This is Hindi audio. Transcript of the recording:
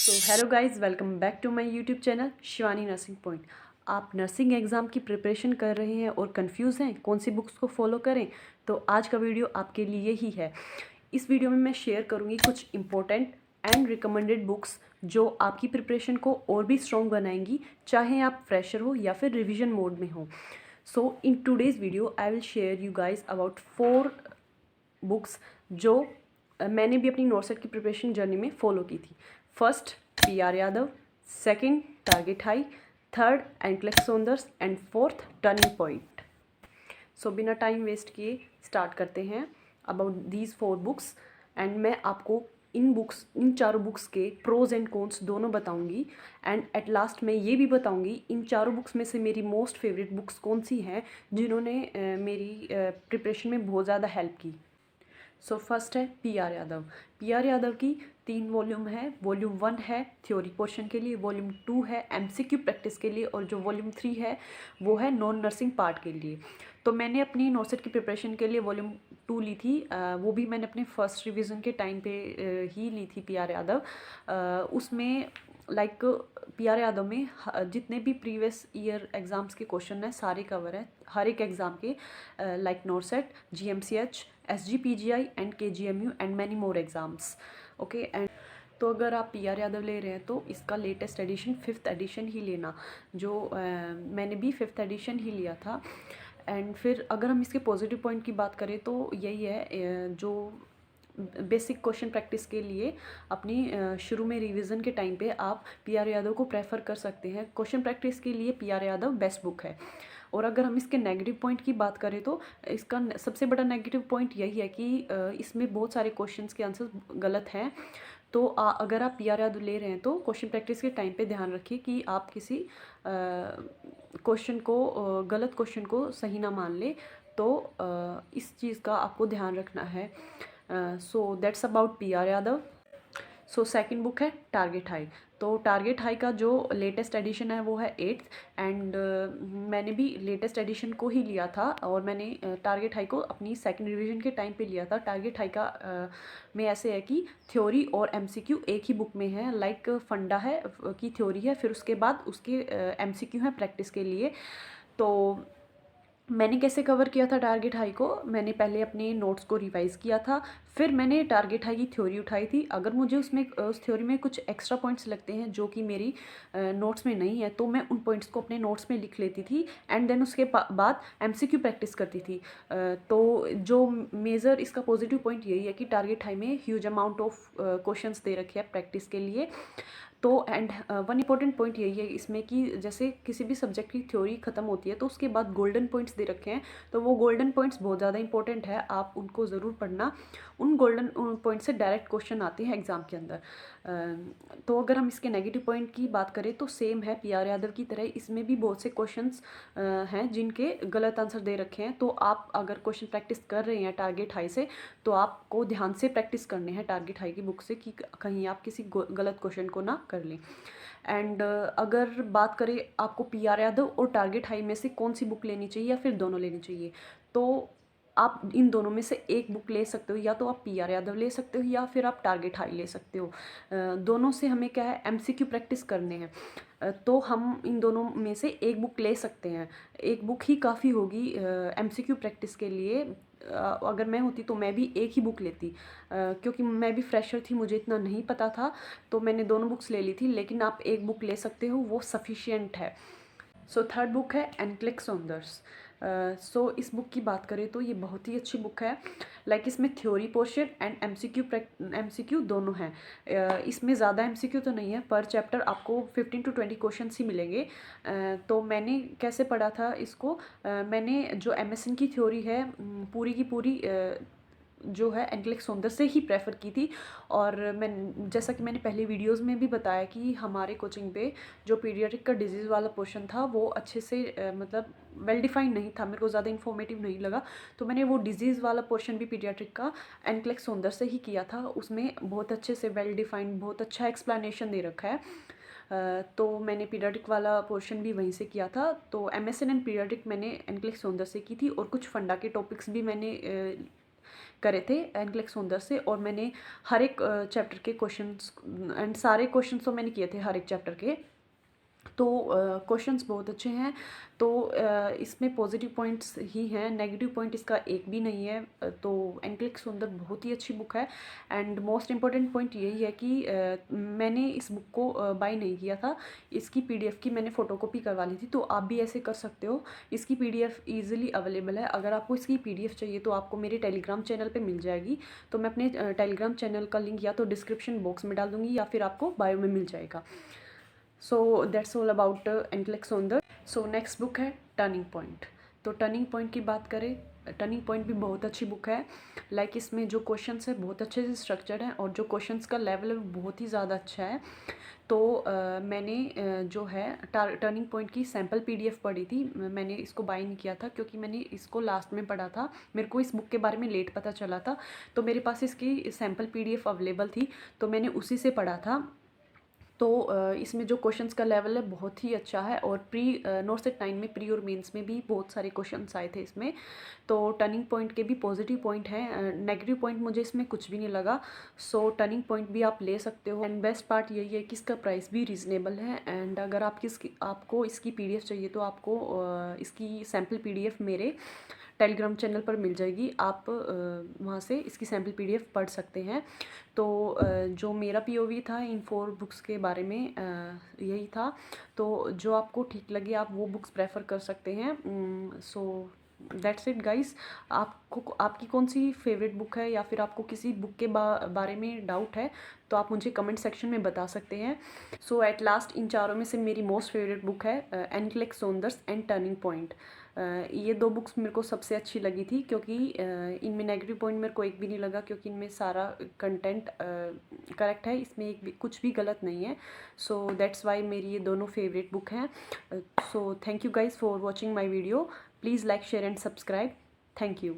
Hello guys, welcome back to my YouTube channel Shivani nursing point. आप नर्सिंग एग्ज़ाम की प्रिपरेशन कर रहे हैं और कंफ्यूज हैं कौन सी बुक्स को फॉलो करें, तो आज का वीडियो आपके लिए ही है। इस वीडियो में मैं शेयर करूंगी कुछ इंपॉर्टेंट एंड रिकमेंडेड बुक्स जो आपकी प्रिपरेशन को और भी स्ट्रॉन्ग बनाएंगी, चाहे आप फ्रेशर हो या फिर रिविजन मोड में हो। So in today's video I will share you guys about 4 books जो मैंने भी अपनी नॉर्सेट की प्रिपरेशन जर्नी में फॉलो की थी। First PR Yadav, second target high, third एंकलेक्स Saunders and fourth turning point. So बिना टाइम वेस्ट किए स्टार्ट करते हैं अबाउट दीज 4 बुक्स। एंड मैं आपको इन चारों बुक्स के प्रोज एंड कॉन्स दोनों बताऊंगी। एंड एट लास्ट मैं ये भी बताऊंगी इन चारों बुक्स में से मेरी मोस्ट फेवरेट बुक्स कौन सी हैं जिन्होंने मेरी प्रिपरेशन में बहुत ज़्यादा हेल्प की। सो फर्स्ट है पीआर यादव। पीआर यादव की 3 वॉल्यूम है। वॉल्यूम 1 है थ्योरी पोर्शन के लिए, वॉल्यूम 2 है एमसीक्यू प्रैक्टिस के लिए, और जो वॉल्यूम 3 है वो है नॉन नर्सिंग पार्ट के लिए। तो मैंने अपनी नॉर्सेट की प्रिपरेशन के लिए वॉल्यूम 2 ली थी। वो भी मैंने अपने फर्स्ट रिवीजन के टाइम पे ही ली थी पीआर यादव। उसमें लाइक पीआर यादव में जितने भी प्रीवियस ईयर एग्ज़ाम्स के क्वेश्चन हैं सारे कवर है, हर एक एग्ज़ाम के, like नॉर्सेट, GMCH, SGPGI and KGMU and many more exams. Okay. And तो अगर आप पीआर यादव ले रहे हैं तो इसका लेटेस्ट एडिशन 5th एडिशन ही लेना, जो मैंने भी 5th एडिशन ही लिया था। एंड फिर अगर हम इसके पॉजिटिव पॉइंट की बात करें तो यही है, जो बेसिक क्वेश्चन प्रैक्टिस के लिए अपनी शुरू में रिवीजन के टाइम पे आप पीआर यादव को प्रेफर कर सकते हैं। क्वेश्चन प्रैक्टिस के लिए पीआर यादव बेस्ट बुक है। और अगर हम इसके नेगेटिव पॉइंट की बात करें तो इसका सबसे बड़ा नेगेटिव पॉइंट यही है कि इसमें बहुत सारे क्वेश्चंस के आंसर गलत हैं। तो अगर आप पीआर यादव ले रहे हैं तो क्वेश्चन प्रैक्टिस के टाइम पे ध्यान रखिए कि आप किसी क्वेश्चन को गलत क्वेश्चन को सही ना मान ले। तो इस चीज़ का आपको ध्यान रखना है। So that's about PR Yadav. So second book है टारगेट हाई। तो टारगेट हाई का जो लेटेस्ट एडिशन है वो है 8th। एंड मैंने भी लेटेस्ट एडिशन को ही लिया था और मैंने टारगेट हाई को अपनी सेकंड रिवीजन के टाइम पे लिया था। टारगेट हाई का में ऐसे है कि थ्योरी और एमसीक्यू एक ही बुक में है। लाइक फंडा है की थ्योरी है, फिर उसके बाद उसके एमसीक्यू है प्रैक्टिस के लिए। तो मैंने कैसे कवर किया था टारगेट हाई को, मैंने पहले अपने नोट्स को रिवाइज़ किया था, फिर मैंने टारगेट हाई की थ्योरी उठाई थी। अगर मुझे उसमें उस थ्योरी में कुछ एक्स्ट्रा पॉइंट्स लगते हैं जो कि मेरी नोट्स में नहीं है तो मैं उन पॉइंट्स को अपने नोट्स में लिख लेती थी। एंड देन उसके बाद एमसीक्यू प्रैक्टिस करती थी। तो जो मेजर इसका पॉजिटिव पॉइंट यही है कि टारगेट हाई में ह्यूज अमाउंट ऑफ क्वेश्चंस दे रखे हैं प्रैक्टिस के लिए। तो एंड वन इंपॉर्टेंट पॉइंट यही है इसमें कि जैसे किसी भी सब्जेक्ट की थ्योरी खत्म होती है तो उसके बाद गोल्डन पॉइंट्स दे रखे हैं। तो वो गोल्डन पॉइंट्स बहुत ज़्यादा इंपॉर्टेंट है, आप उनको ज़रूर पढ़ना। उन गोल्डन पॉइंट से डायरेक्ट क्वेश्चन आते हैं एग्जाम के अंदर। तो अगर हम इसके नेगेटिव पॉइंट की बात करें तो सेम है पीआर यादव की तरह, इसमें भी बहुत से क्वेश्चंस हैं जिनके गलत आंसर दे रखे हैं। तो आप अगर क्वेश्चन प्रैक्टिस कर रहे हैं टारगेट हाई से तो आपको ध्यान से प्रैक्टिस करने हैं टारगेट हाई की बुक से कि कहीं आप किसी गलत क्वेश्चन को ना कर लें। एंड अगर बात करें आपको पीआर यादव और टारगेट हाई में से कौन सी बुक लेनी चाहिए या फिर दोनों लेनी चाहिए, तो आप इन दोनों में से एक बुक ले सकते हो। या तो आप पीआर यादव ले सकते हो या फिर आप टारगेट हाई ले सकते हो। दोनों से हमें क्या है, एमसीक्यू प्रैक्टिस करने हैं। तो हम इन दोनों में से एक बुक ले सकते हैं। एक बुक ही काफ़ी होगी एमसीक्यू प्रैक्टिस के लिए। अगर मैं होती तो मैं भी एक ही बुक लेती, क्योंकि मैं भी फ्रेशर थी, मुझे इतना नहीं पता था। तो मैंने दोनों बुक्स ले ली थी, लेकिन आप एक बुक ले सकते हो, वो सफिशियंट है। सो थर्ड बुक है एनक्लेक्स सौंदर्स। सो इस बुक की बात करें तो ये बहुत ही अच्छी बुक है। लाइक इसमें थ्योरी पोर्शन एंड एमसीक्यू दोनों हैं। इसमें ज़्यादा एमसीक्यू तो नहीं है, पर चैप्टर आपको 15 to 20 क्वेश्चन ही मिलेंगे। तो मैंने कैसे पढ़ा था इसको, मैंने जो एमएसएन की थ्योरी है पूरी की पूरी जो है एंकलेक्स सौंदर से ही प्रेफर की थी। और मैं जैसा कि मैंने पहले वीडियोस में भी बताया कि हमारे कोचिंग पे जो पीडियाट्रिक का डिजीज़ वाला पोर्शन था वो अच्छे से मतलब वेल डिफाइंड नहीं था, मेरे को ज़्यादा इन्फॉर्मेटिव नहीं लगा। तो मैंने वो डिजीज़ वाला पोर्शन भी पीडियाट्रिक का एनक्लेक्स सौंदर से ही किया था। उसमें बहुत अच्छे से वेल डिफाइंड बहुत अच्छा एक्सप्लेनेशन दे रखा है। तो मैंने पीडियाट्रिक वाला पोर्शन भी वहीं से किया था। तो एमएसएन एंड पीडियाट्रिक मैंने एनक्लेक्स सौंदर से की थी, और कुछ फंडा के टॉपिक्स भी मैंने करे थे एनक्लेक्स सुंदर से, और मैंने हर एक चैप्टर के क्वेश्चंस एंड सारे क्वेश्चंस तो मैंने किए थे हर एक चैप्टर के। तो क्वेश्चंस बहुत अच्छे हैं। तो इसमें पॉजिटिव पॉइंट्स ही हैं, नेगेटिव पॉइंट इसका एक भी नहीं है। तो एनक्लेक्स सुंदर बहुत ही अच्छी बुक है। एंड मोस्ट इम्पॉर्टेंट पॉइंट यही है कि मैंने इस बुक को बाय नहीं किया था, इसकी पीडीएफ की मैंने फ़ोटोकॉपी करवा ली थी। तो आप भी ऐसे कर सकते हो, इसकी पीडीएफ ईजिली अवेलेबल है। अगर आपको इसकी पीडीएफ चाहिए तो आपको मेरे टेलीग्राम चैनल पर मिल जाएगी। तो मैं अपने टेलीग्राम चैनल का लिंक या तो डिस्क्रिप्शन बॉक्स में डाल दूँगी या फिर आपको बायो में मिल जाएगा। So that's all about NCLEX सुंदर। सो नेक्स्ट बुक है टर्निंग पॉइंट। तो टर्निंग पॉइंट की बात करें, टर्निंग पॉइंट भी बहुत अच्छी बुक है। लाइक इसमें जो क्वेश्चंस है बहुत अच्छे से स्ट्रक्चर्ड है, और जो क्वेश्चंस का लेवल है बहुत ही ज़्यादा अच्छा है। तो मैंने जो है टर्निंग पॉइंट की सैम्पल पीडीएफ पढ़ी थी। मैंने इसको बाय नहीं किया था क्योंकि मैंने इसको लास्ट में पढ़ा था, मेरे को इस बुक के बारे में लेट पता चला था। तो मेरे पास इसकी सैम्पल पीडीएफ अवेलेबल थी, तो मैंने उसी से पढ़ा था। तो इसमें जो क्वेश्चंस का लेवल है बहुत ही अच्छा है, और प्री नोट सेट 9 में प्री और मेंस में भी बहुत सारे क्वेश्चंस आए थे इसमें। तो टर्निंग पॉइंट के भी पॉजिटिव पॉइंट हैं, नेगेटिव पॉइंट मुझे इसमें कुछ भी नहीं लगा। सो टर्निंग पॉइंट भी आप ले सकते हो। एंड बेस्ट पार्ट यही है कि इसका प्राइस भी रीज़नेबल है। एंड अगर आपको इसकी पीडीएफ चाहिए तो आपको इसकी सैम्पल पीडीएफ मेरे टेलीग्राम चैनल पर मिल जाएगी। आप वहाँ से इसकी सैम्पल पीडीएफ पढ़ सकते हैं। तो जो मेरा पीओवी था इन 4 बुक्स के बारे में यही था। तो जो आपको ठीक लगे आप वो बुक्स प्रेफर कर सकते हैं। So that's it guys. आपकी कौन सी फेवरेट बुक है, या फिर आपको किसी बुक के बारे में डाउट है तो आप मुझे कमेंट सेक्शन में बता सकते हैं। सो एट लास्ट इन चारों में से मेरी मोस्ट फेवरेट बुक है एनक्लेक्स सुंदर एंड टर्निंग पॉइंट। ये 2 बुक्स मेरे को सबसे अच्छी लगी थी, क्योंकि इनमें नेगेटिव पॉइंट मेरे को एक भी नहीं लगा, क्योंकि इनमें सारा कंटेंट करेक्ट है, इसमें कुछ भी गलत नहीं है। सो दैट्स वाई मेरी ये दोनों फेवरेट बुक हैं। So thank you guys for watching my video. Please like share and subscribe. Thank you.